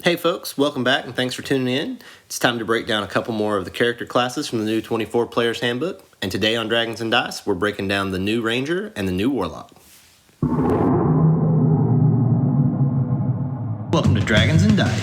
Hey folks, welcome back and thanks for tuning in. It's time to break down a couple more of the character classes from the new 24 Players Handbook. And today on Dragons and Dice, we're breaking down the new Ranger and the new Warlock. Welcome to Dragons and Dice.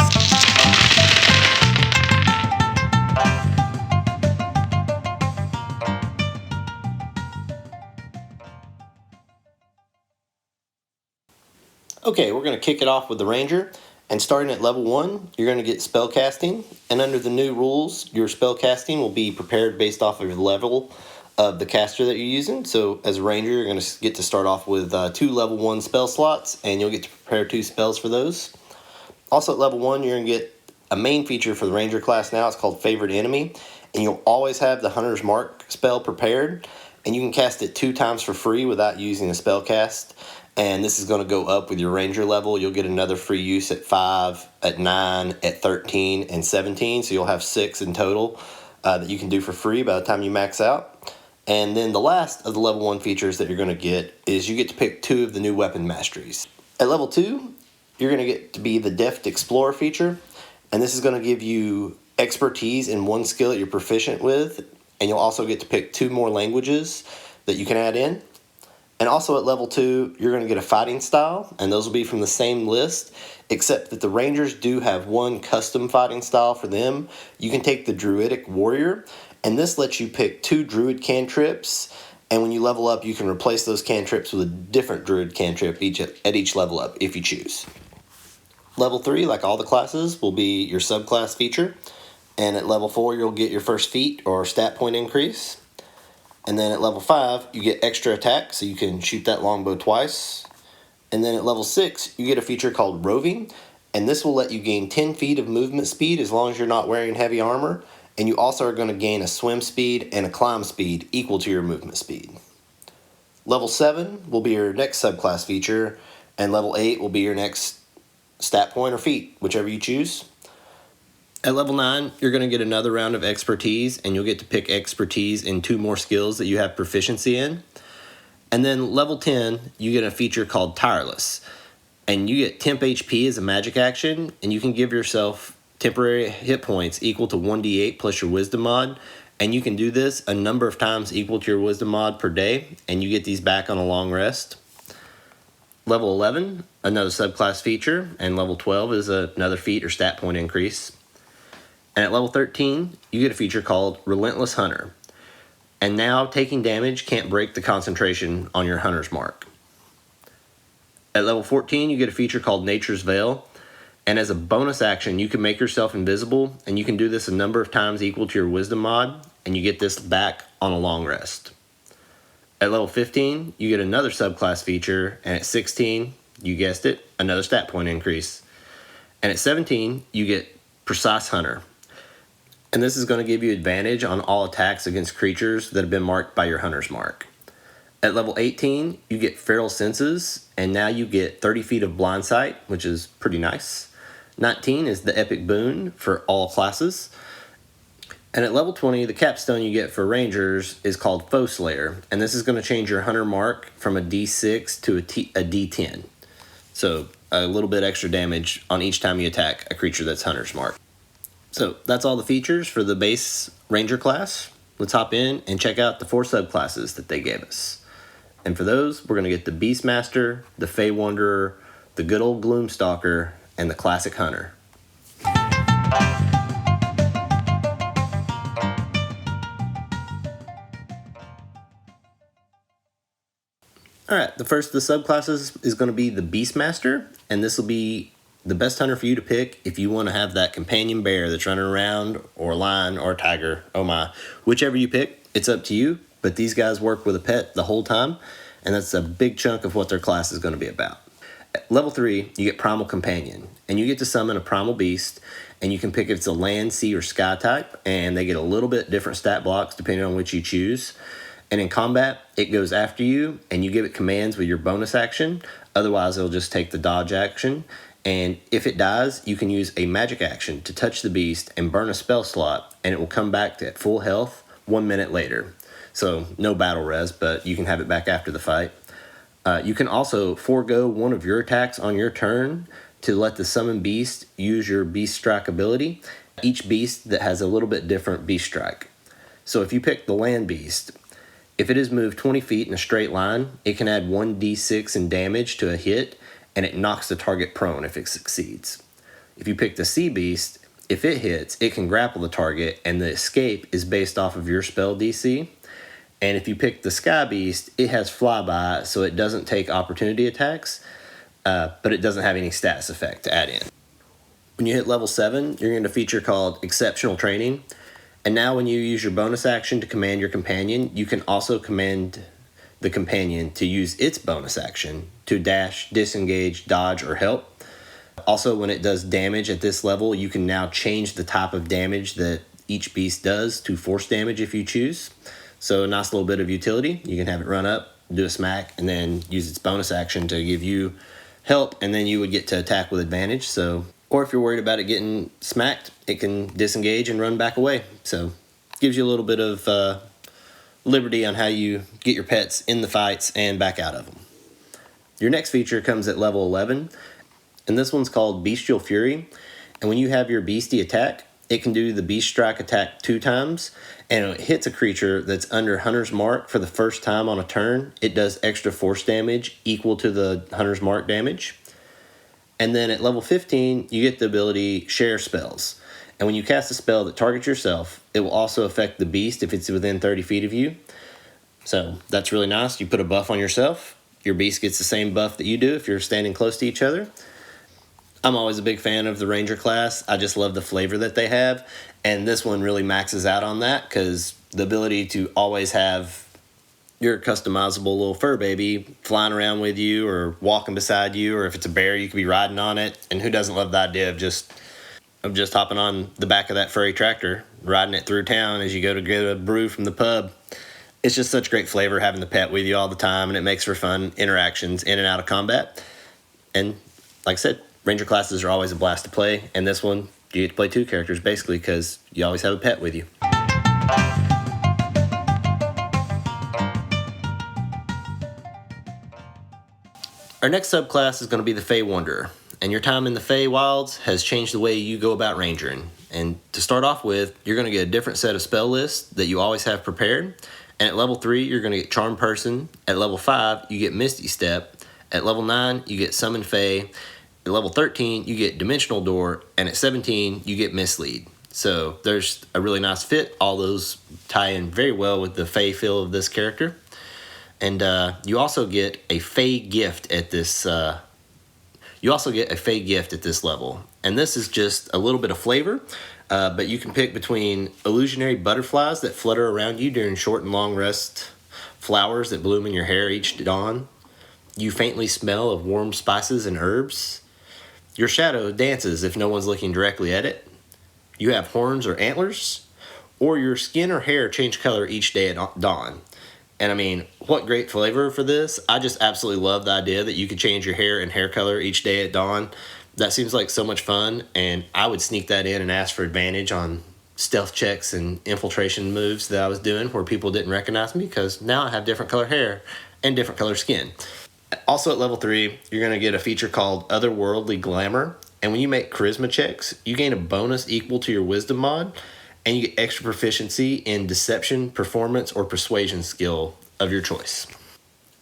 Okay, we're going to kick it off with the Ranger. And starting at level 1, you're going to get spellcasting. And under the new rules, your spellcasting will be prepared based off of your level of the caster that you're using. So as a Ranger, you're going to get to start off with 2 level 1 spell slots, and you'll get to prepare 2 spells for those. Also at level 1, you're going to get a main feature for the Ranger class now. It's called Favorite Enemy. And you'll always have the Hunter's Mark spell prepared. And you can cast it 2 times for free without using a spell cast. And this is going to go up with your Ranger level. You'll get another free use at 5, at 9, at 13, and 17. So you'll have 6 in total that you can do for free by the time you max out. And then the last of the level 1 features that you're going to get is you get to pick 2 of the new weapon masteries. At level 2, you're going to get to be the Deft Explorer feature. And this is going to give you expertise in one skill that you're proficient with. And you'll also get to pick 2 more languages that you can add in. And also at level 2, you're going to get a fighting style, and those will be from the same list, except that the Rangers do have one custom fighting style for them. You can take the Druidic Warrior, and this lets you pick 2 Druid cantrips, and when you level up, you can replace those cantrips with a different Druid cantrip at each level up, if you choose. Level 3, like all the classes, will be your subclass feature, and at level 4, you'll get your first feat or stat point increase. And then at level 5, you get extra attack, so you can shoot that longbow twice. And then at level 6, you get a feature called Roving, and this will let you gain 10 feet of movement speed as long as you're not wearing heavy armor. And you also are going to gain a swim speed and a climb speed equal to your movement speed. Level 7 will be your next subclass feature, and level 8 will be your next stat point or feat, whichever you choose. At level 9, you're going to get another round of expertise, and you'll get to pick expertise in 2 more skills that you have proficiency in. And then level 10, you get a feature called Tireless. And you get temp HP as a magic action, and you can give yourself temporary hit points equal to 1d8 plus your wisdom mod. And you can do this a number of times equal to your wisdom mod per day, and you get these back on a long rest. Level 11, another subclass feature, and level 12 is another feat or stat point increase. And at level 13, you get a feature called Relentless Hunter. And now taking damage can't break the concentration on your Hunter's Mark. At level 14, you get a feature called Nature's Veil. And as a bonus action, you can make yourself invisible, and you can do this a number of times equal to your Wisdom mod, and you get this back on a long rest. At level 15, you get another subclass feature, and at 16, you guessed it, another stat point increase. And at 17, you get Precise Hunter. And this is going to give you advantage on all attacks against creatures that have been marked by your Hunter's Mark. At level 18, you get Feral Senses, and now you get 30 feet of blind sight, which is pretty nice. 19 is the Epic Boon for all classes. And at level 20, the capstone you get for Rangers is called Foe Slayer, and this is going to change your Hunter Mark from a D6 to a D10. So a little bit extra damage on each time you attack a creature that's Hunter's Mark. So that's all the features for the base Ranger class. Let's hop in and check out the 4 subclasses that they gave us. And for those, we're going to get the Beastmaster, the Fey Wanderer, the good old Gloomstalker, and the Classic Hunter. Alright, the first of the subclasses is going to be the Beastmaster, and this will be the best hunter for you to pick if you want to have that companion bear that's running around, or a lion, or a tiger, oh my. Whichever you pick, it's up to you, but these guys work with a pet the whole time, and that's a big chunk of what their class is going to be about. At level 3, you get Primal Companion, and you get to summon a primal beast, and you can pick if it's a land, sea, or sky type, and they get a little bit different stat blocks depending on which you choose. And in combat, it goes after you, and you give it commands with your bonus action. Otherwise, it'll just take the dodge action. And if it dies, you can use a magic action to touch the beast and burn a spell slot, and it will come back to full health 1 minute later. So no battle res, but you can have it back after the fight. You can also forego one of your attacks on your turn to let the summoned beast use your beast strike ability. Each beast that has a little bit different beast strike. So if you pick the land beast, if it is moved 20 feet in a straight line, it can add 1d6 in damage to a hit, and it knocks the target prone if it succeeds. If you pick the sea beast, if it hits, it can grapple the target, and the escape is based off of your spell DC. And if you pick the sky beast, it has flyby, so it doesn't take opportunity attacks, but it doesn't have any status effect to add in. When you hit level 7, you're going to feature called Exceptional Training. And now when you use your bonus action to command your companion, you can also command the companion to use its bonus action to dash, disengage, dodge, or help. Also, when it does damage at this level, you can now change the type of damage that each beast does to force damage if you choose. So a nice little bit of utility. You can have it run up, do a smack, and then use its bonus action to give you help, and then you would get to attack with advantage. So, or if you're worried about it getting smacked, it can disengage and run back away. So it gives you a little bit of liberty on how you get your pets in the fights and back out of them. Your next feature comes at level 11, and this one's called Bestial Fury. And when you have your beastie attack, it can do the beast strike attack 2 times, and it hits a creature that's under Hunter's Mark for the first time on a turn. It does extra force damage equal to the Hunter's Mark damage. And then at level 15, you get the ability Share Spells. And when you cast a spell that targets yourself, it will also affect the beast if it's within 30 feet of you. So that's really nice. You put a buff on yourself. Your beast gets the same buff that you do if you're standing close to each other. I'm always a big fan of the Ranger class. I just love the flavor that they have. And this one really maxes out on that because the ability to always have your customizable little fur baby flying around with you or walking beside you, or if it's a bear, you could be riding on it. And who doesn't love the idea of just hopping on the back of that furry tractor, riding it through town as you go to get a brew from the pub. It's just such great flavor having the pet with you all the time, and it makes for fun interactions in and out of combat. And like I said, Ranger classes are always a blast to play, and this one, you get to play 2 characters basically because you always have a pet with you. Our next subclass is going to be the Fey Wanderer, and your time in the Fey Wilds has changed the way you go about rangering. And to start off with, you're going to get a different set of spell lists that you always have prepared. And at level 3, you're going to get Charm Person. At level 5, you get Misty Step. At level 9, you get Summon Fey. At level 13, you get Dimensional Door. And at 17, you get Mislead. So there's a really nice fit. All those tie in very well with the Fey feel of this character. And you also get a Fey gift at this. Level, and this is just a little bit of flavor. But you can pick between illusionary butterflies that flutter around you during short and long rest, flowers that bloom in your hair each dawn. You faintly smell of warm spices and herbs. Your shadow dances if no one's looking directly at it. You have horns or antlers, or your skin or hair change color each day at dawn. And I mean, what great flavor for this. I just absolutely love the idea that you could change your hair and hair color each day at dawn. That seems like so much fun, and I would sneak that in and ask for advantage on stealth checks and infiltration moves that I was doing where people didn't recognize me because now I have different color hair and different color skin. Also at level 3, you're going to get a feature called Otherworldly Glamour, and when you make charisma checks, you gain a bonus equal to your wisdom mod, and you get extra proficiency in deception, performance, or persuasion skill of your choice.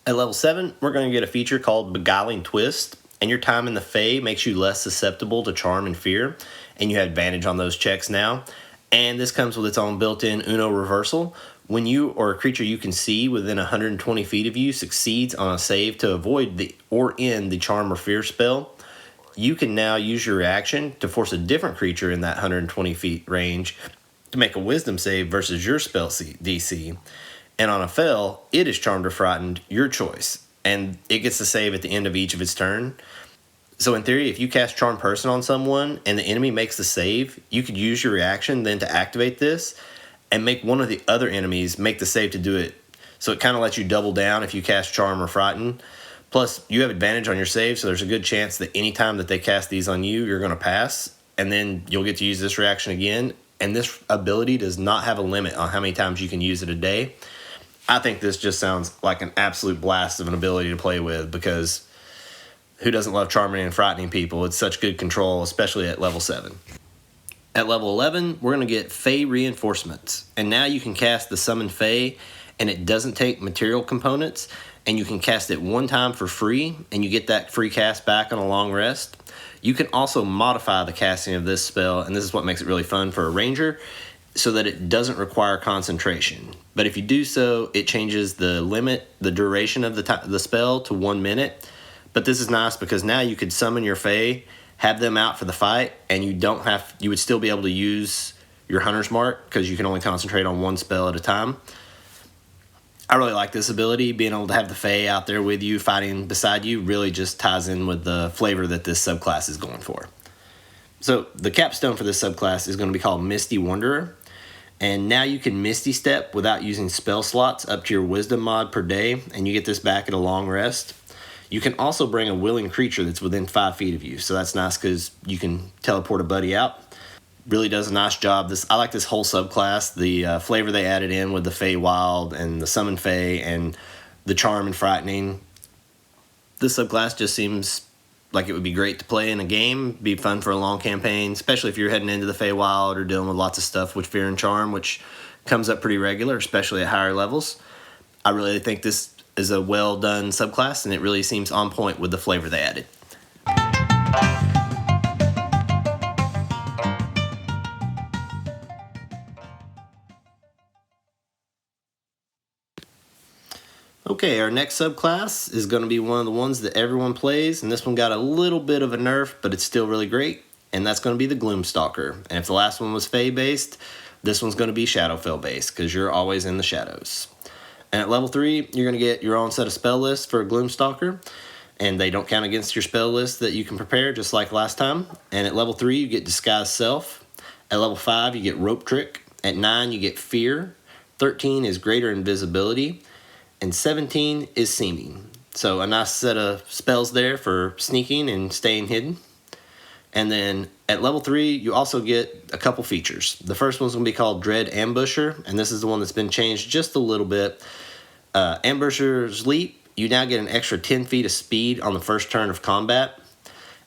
At level 7, we're going to get a feature called Beguiling Twist, and your time in the Fey makes you less susceptible to charm and fear, and you have advantage on those checks now. And this comes with its own built-in Uno reversal. When you or a creature you can see within 120 feet of you succeeds on a save to avoid the or end the charm or fear spell, you can now use your reaction to force a different creature in that 120 feet range to make a wisdom save versus your spell DC. And on a fail, it is charmed or frightened, your choice. And it gets to save at the end of each of its turn. So in theory, if you cast Charm Person on someone and the enemy makes the save, you could use your reaction then to activate this and make one of the other enemies make the save to do it. So it kind of lets you double down if you cast Charm or Frighten. Plus, you have advantage on your save, so there's a good chance that any time that they cast these on you, you're going to pass. And then you'll get to use this reaction again. And this ability does not have a limit on how many times you can use it a day. I think this just sounds like an absolute blast of an ability to play with because who doesn't love charming and frightening people? It's such good control, especially at level 7. At level 11, we're going to get Fey reinforcements. And now you can cast the Summon Fey, and it doesn't take material components, and you can cast it one time for free, and you get that free cast back on a long rest. You can also modify the casting of this spell, and this is what makes it really fun for a ranger, so that it doesn't require concentration. But if you do so, it changes the duration of the spell to 1 minute. But this is nice because now you could summon your Fey, have them out for the fight, and you would still be able to use your Hunter's Mark because you can only concentrate on one spell at a time. I really like this ability. Being able to have the Fey out there with you, fighting beside you, really just ties in with the flavor that this subclass is going for. So the capstone for this subclass is going to be called Misty Wanderer. And now you can Misty Step without using spell slots up to your Wisdom mod per day, and you get this back at a long rest. You can also bring a willing creature that's within 5 feet of you, so that's nice because you can teleport a buddy out. Really does a nice job. I like this whole subclass. The flavor they added in with the Fey Wild and the Summon Fey and the Charm and Frightening. This subclass just seems like it would be great to play in a game, be fun for a long campaign, especially if you're heading into the Fey Wild or dealing with lots of stuff with Fear and Charm, which comes up pretty regular, especially at higher levels. I really think this is a well done subclass, and it really seems on point with the flavor they added. Okay, our next subclass is going to be one of the ones that everyone plays, and this one got a little bit of a nerf, but it's still really great, and that's going to be the Gloomstalker. And if the last one was Fey-based, this one's going to be Shadowfell-based, because you're always in the shadows. And at level 3, you're going to get your own set of spell lists for a Gloomstalker, and they don't count against your spell list that you can prepare, just like last time. And at level 3, you get Disguise Self. At level 5, you get Rope Trick. At 9, you get Fear. 13 is Greater Invisibility. And 17 is Seeming. So a nice set of spells there for sneaking and staying hidden. And then at level 3, you also get a couple features. The first one's going to be called Dread Ambusher, and this is the one that's been changed just a little bit. Ambusher's Leap, you now get an extra 10 feet of speed on the first turn of combat.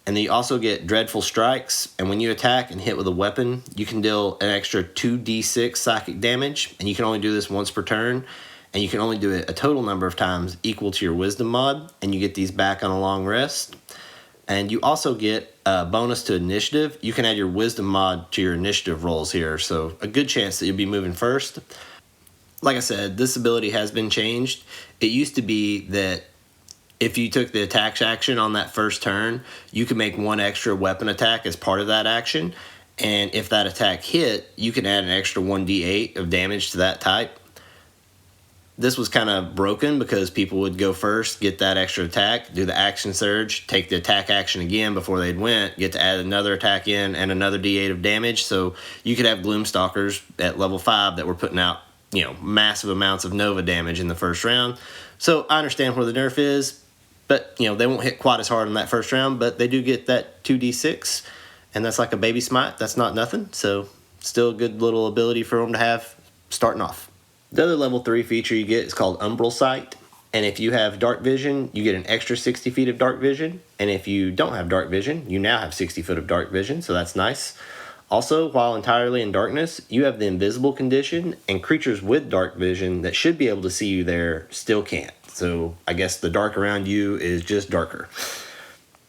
And then you also get Dreadful Strikes, and when you attack and hit with a weapon, you can deal an extra 2d6 psychic damage, and you can only do this once per turn. And you can only do it a total number of times equal to your Wisdom mod, and you get these back on a long rest. And you also get a bonus to Initiative. You can add your Wisdom mod to your Initiative rolls here, so a good chance that you'll be moving first. Like I said, this ability has been changed. It used to be that if you took the attack action on that first turn, you could make one extra weapon attack as part of that action, and if that attack hit, you can add an extra 1d8 of damage to that type. This was kind of broken because people would go first, get that extra attack, do the action surge, take the attack action again before they'd get to add another attack in and another d8 of damage. So you could have Gloomstalkers at level 5 that were putting out, massive amounts of Nova damage in the first round. So I understand where the nerf is, but they won't hit quite as hard in that first round, but they do get that 2d6, and that's like a baby smite. That's not nothing. So still a good little ability for them to have starting off. The other level 3 feature you get is called Umbral Sight. And if you have dark vision, you get an extra 60 feet of dark vision. And if you don't have dark vision, you now have 60 foot of dark vision, so that's nice. Also, while entirely in darkness, you have the invisible condition, and creatures with dark vision that should be able to see you there still can't. So I guess the dark around you is just darker.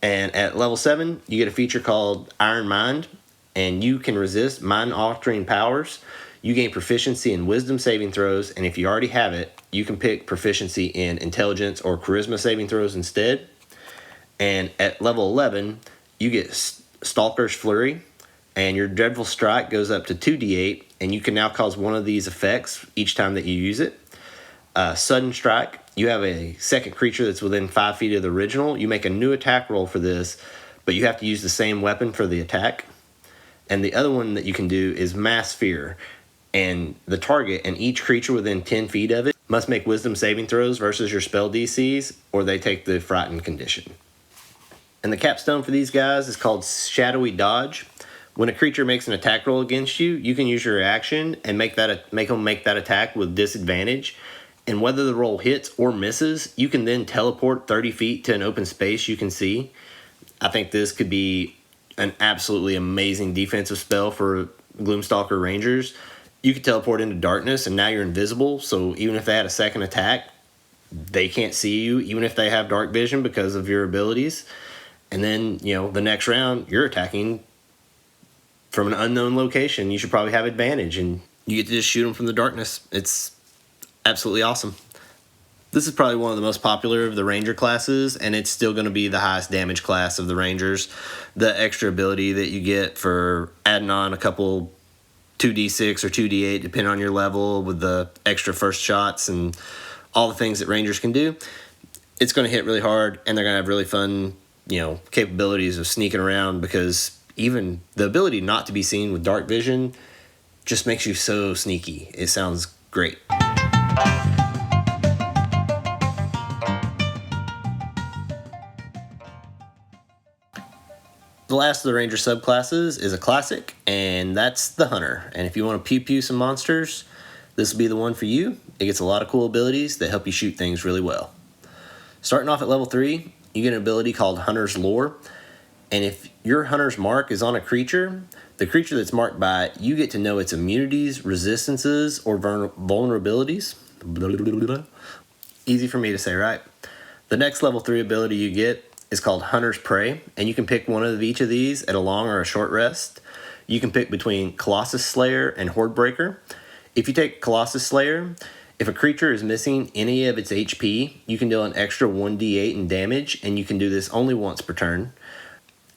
And at level 7, you get a feature called Iron Mind, and you can resist mind-altering powers. You gain proficiency in wisdom saving throws, and if you already have it, you can pick proficiency in intelligence or charisma saving throws instead. And at level 11, you get Stalker's Flurry, and your Dreadful Strike goes up to 2d8, and you can now cause one of these effects each time that you use it. Sudden Strike, you have a second creature that's within 5 feet of the original. You make a new attack roll for this, but you have to use the same weapon for the attack. And the other one that you can do is Mass Fear. And the target and each creature within 10 feet of it must make wisdom saving throws versus your spell DCs, or they take the frightened condition. And the capstone for these guys is called Shadowy Dodge. When a creature makes an attack roll against you, you can use your action and make them make that attack with disadvantage. And whether the roll hits or misses, you can then teleport 30 feet to an open space you can see. I think this could be an absolutely amazing defensive spell for Gloomstalker Rangers. You could teleport into darkness, and now you're invisible, so even if they had a second attack, they can't see you, even if they have dark vision because of your abilities. And then, the next round, you're attacking from an unknown location. You should probably have advantage, and you get to just shoot them from the darkness. It's absolutely awesome. This is probably one of the most popular of the Ranger classes, and it's still going to be the highest damage class of the Rangers. The extra ability that you get for adding on a couple 2d6 or 2d8, depending on your level, with the extra first shots and all the things that Rangers can do, it's going to hit really hard, and they're going to have really fun, capabilities of sneaking around, because even the ability not to be seen with dark vision just makes you so sneaky. It sounds great. The last of the Ranger subclasses is a classic, and that's the Hunter. And if you want to pew-pew some monsters, this will be the one for you. It gets a lot of cool abilities that help you shoot things really well. Starting off at level 3, you get an ability called Hunter's Lore. And if your Hunter's Mark is on a creature, the creature that's marked by it, you get to know its immunities, resistances, or vulnerabilities. Easy for me to say, right? The next level 3 ability you get is called Hunter's Prey, and you can pick one of each of these at a long or a short rest. You can pick between Colossus Slayer and Horde Breaker. If you take Colossus Slayer, if a creature is missing any of its HP, you can deal an extra 1d8 in damage, and you can do this only once per turn.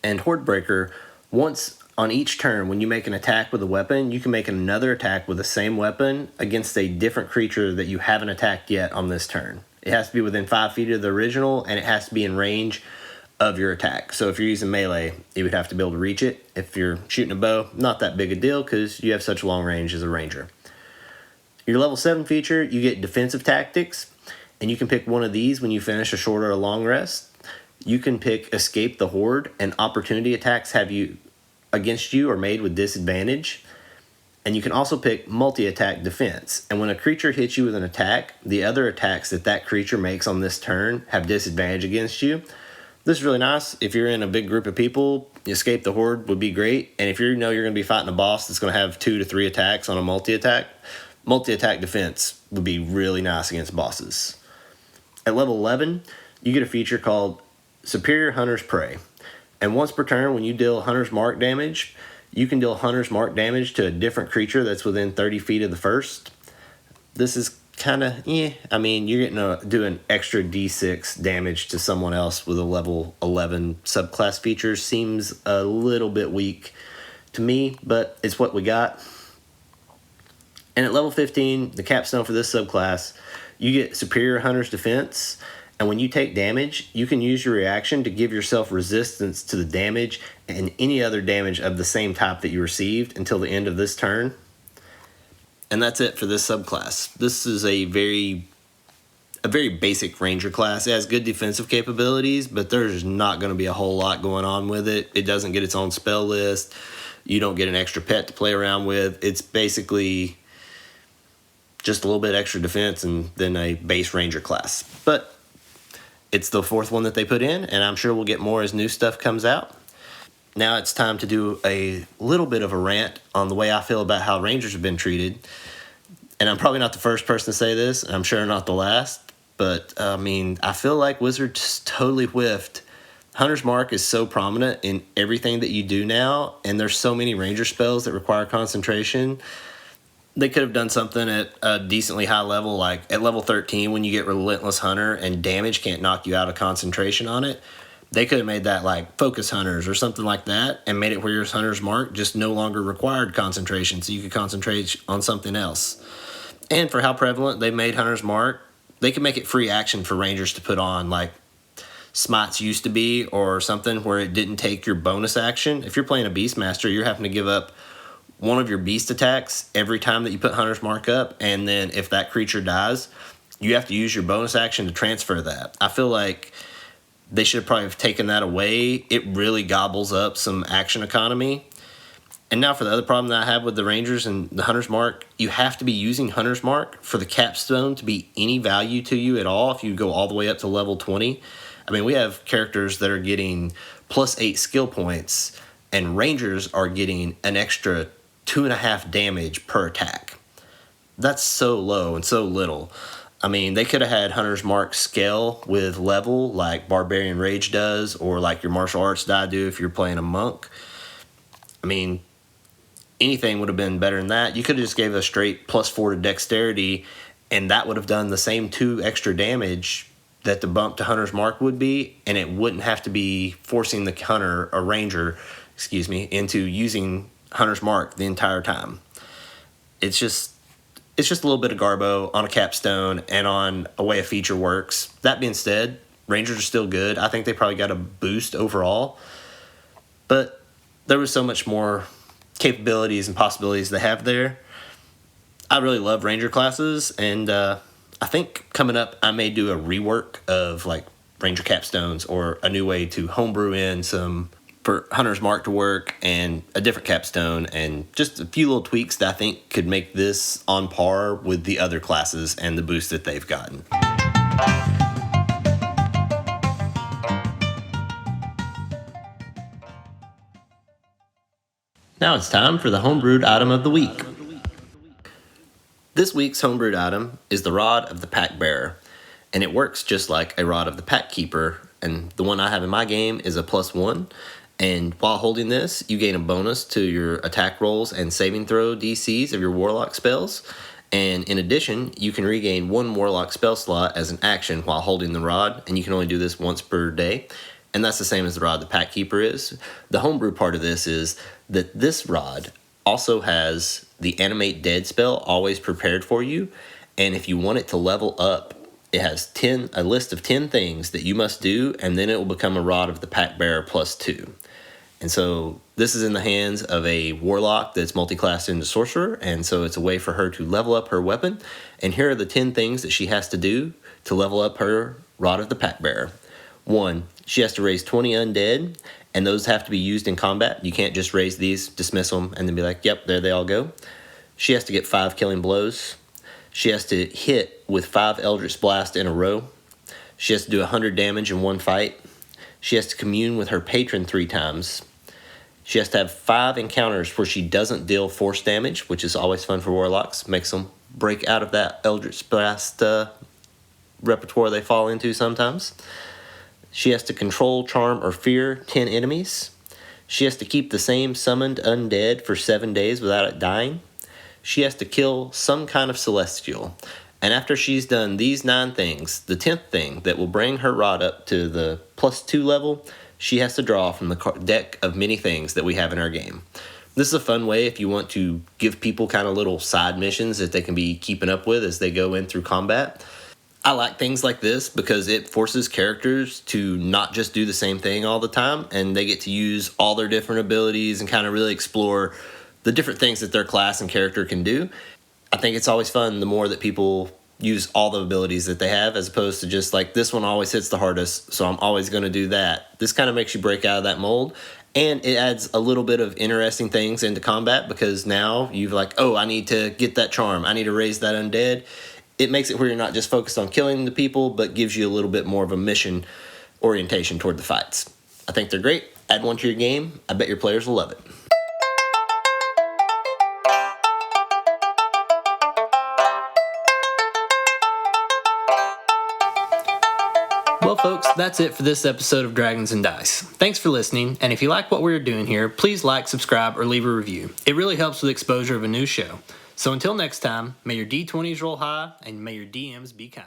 And Horde Breaker, once on each turn, when you make an attack with a weapon, you can make another attack with the same weapon against a different creature that you haven't attacked yet on this turn. It has to be within 5 feet of the original, and it has to be in range of your attack. So if you're using melee, you would have to be able to reach it. If you're shooting a bow, not that big a deal because you have such long range as a ranger. Your level 7 feature, you get defensive tactics, and you can pick one of these when you finish a short or a long rest. You can pick Escape the Horde, and opportunity attacks against you are made with disadvantage. And you can also pick multi-attack defense. And when a creature hits you with an attack, the other attacks that creature makes on this turn have disadvantage against you. This is really nice. If you're in a big group of people, Escape the Horde would be great. And if you know you're going to be fighting a boss that's going to have 2 to 3 attacks on a multi-attack defense would be really nice against bosses. At level 11, you get a feature called Superior Hunter's Prey. And once per turn, when you deal Hunter's Mark damage, you can deal Hunter's Mark damage to a different creature that's within 30 feet of the first. This is kind of, you're getting to do an extra d6 damage to someone else with a level 11 subclass feature. Seems a little bit weak to me, but it's what we got. And at level 15, the capstone for this subclass, you get Superior Hunter's Defense. And when you take damage, you can use your reaction to give yourself resistance to the damage and any other damage of the same type that you received until the end of this turn. And that's it for this subclass. This is a very basic ranger class. It has good defensive capabilities, but there's not going to be a whole lot going on with it. It doesn't get its own spell list. You don't get an extra pet to play around with. It's basically just a little bit extra defense and then a base ranger class. But it's the 4th one that they put in, and I'm sure we'll get more as new stuff comes out. Now it's time to do a little bit of a rant on the way I feel about how Rangers have been treated. And I'm probably not the first person to say this, and I'm sure not the last, but I feel like Wizards totally whiffed. Hunter's Mark is so prominent in everything that you do now, and there's so many Ranger spells that require concentration. They could have done something at a decently high level, like at level 13 when you get Relentless Hunter and damage can't knock you out of concentration on it. They could have made that like Focus Hunters or something like that and made it where your Hunter's Mark just no longer required concentration, so you could concentrate on something else. And for how prevalent they made Hunter's Mark, they could make it free action for Rangers to put on, like Smites used to be, or something where it didn't take your bonus action. If you're playing a Beastmaster, you're having to give up one of your beast attacks every time that you put Hunter's Mark up, and then if that creature dies, you have to use your bonus action to transfer that. I feel like they should probably have taken that away. It really gobbles up some action economy. And now for the other problem that I have with the Rangers and the Hunter's Mark, you have to be using Hunter's Mark for the capstone to be any value to you at all if you go all the way up to level 20. I mean, we have characters that are getting +8 skill points, and Rangers are getting an extra 2.5 damage per attack. That's so low and so little. I mean, they could have had Hunter's Mark scale with level like Barbarian Rage does, or like your martial arts die do if you're playing a monk. I mean, anything would have been better than that. You could have just gave a straight +4 to dexterity, and that would have done the same 2 extra damage that the bump to Hunter's Mark would be, and it wouldn't have to be forcing the hunter or ranger, into using Hunter's Mark the entire time. It's just a little bit of garbo on a capstone and on a way a feature works. That being said, Rangers are still good. I think they probably got a boost overall, but there was so much more capabilities and possibilities they have there. I really love Ranger classes, and I think coming up I may do a rework of like Ranger capstones, or a new way to homebrew in some for Hunter's Mark to work, and a different capstone, and just a few little tweaks that I think could make this on par with the other classes and the boost that they've gotten. Now it's time for the homebrewed item of the week. This week's homebrewed item is the Rod of the Pack Bearer, and it works just like a Rod of the Pack Keeper, and the one I have in my game is a +1, and while holding this, you gain a bonus to your attack rolls and saving throw DCs of your Warlock spells, and in addition, you can regain 1 Warlock spell slot as an action while holding the Rod, and you can only do this once per day. And that's the same as the Rod the Pack Keeper is. The homebrew part of this is that this Rod also has the Animate Dead spell always prepared for you, and if you want it to level up, it has a list of 10 things that you must do, and then it will become a Rod of the Pack Bearer +2. And so this is in the hands of a Warlock that's multi-classed into Sorcerer, and so it's a way for her to level up her weapon. And here are the 10 things that she has to do to level up her Rod of the Pack Bearer. 1, she has to raise 20 undead, and those have to be used in combat. You can't just raise these, dismiss them, and then be like, yep, there they all go. She has to get 5 killing blows. She has to hit with 5 Eldritch Blast in a row. She has to do 100 damage in one fight. She has to commune with her patron 3 times. She has to have 5 encounters where she doesn't deal force damage, which is always fun for Warlocks. Makes them break out of that Eldritch Blast repertoire they fall into sometimes. She has to control, charm, or fear 10 enemies. She has to keep the same summoned undead for 7 days without it dying. She has to kill some kind of celestial. And after she's done these 9 things, the 10th thing that will bring her rod up to the +2 level, she has to draw from the deck of many things that we have in our game. This is a fun way if you want to give people kind of little side missions that they can be keeping up with as they go in through combat. I like things like this because it forces characters to not just do the same thing all the time, and they get to use all their different abilities and kind of really explore the different things that their class and character can do. I think it's always fun the more that people use all the abilities that they have, as opposed to just like, this one always hits the hardest, so I'm always going to do that. This kind of makes you break out of that mold, and it adds a little bit of interesting things into combat, because now you've like, oh, I need to get that charm, I need to raise that undead. It makes it where you're not just focused on killing the people, but gives you a little bit more of a mission orientation toward the fights. I think they're great. Add one to your game. I bet your players will love it. Well, folks, that's it for this episode of Dragons and Dice. Thanks for listening, and if you like what we're doing here, please like, subscribe, or leave a review. It really helps with exposure of a new show. So until next time, may your D20s roll high, and may your DMs be kind.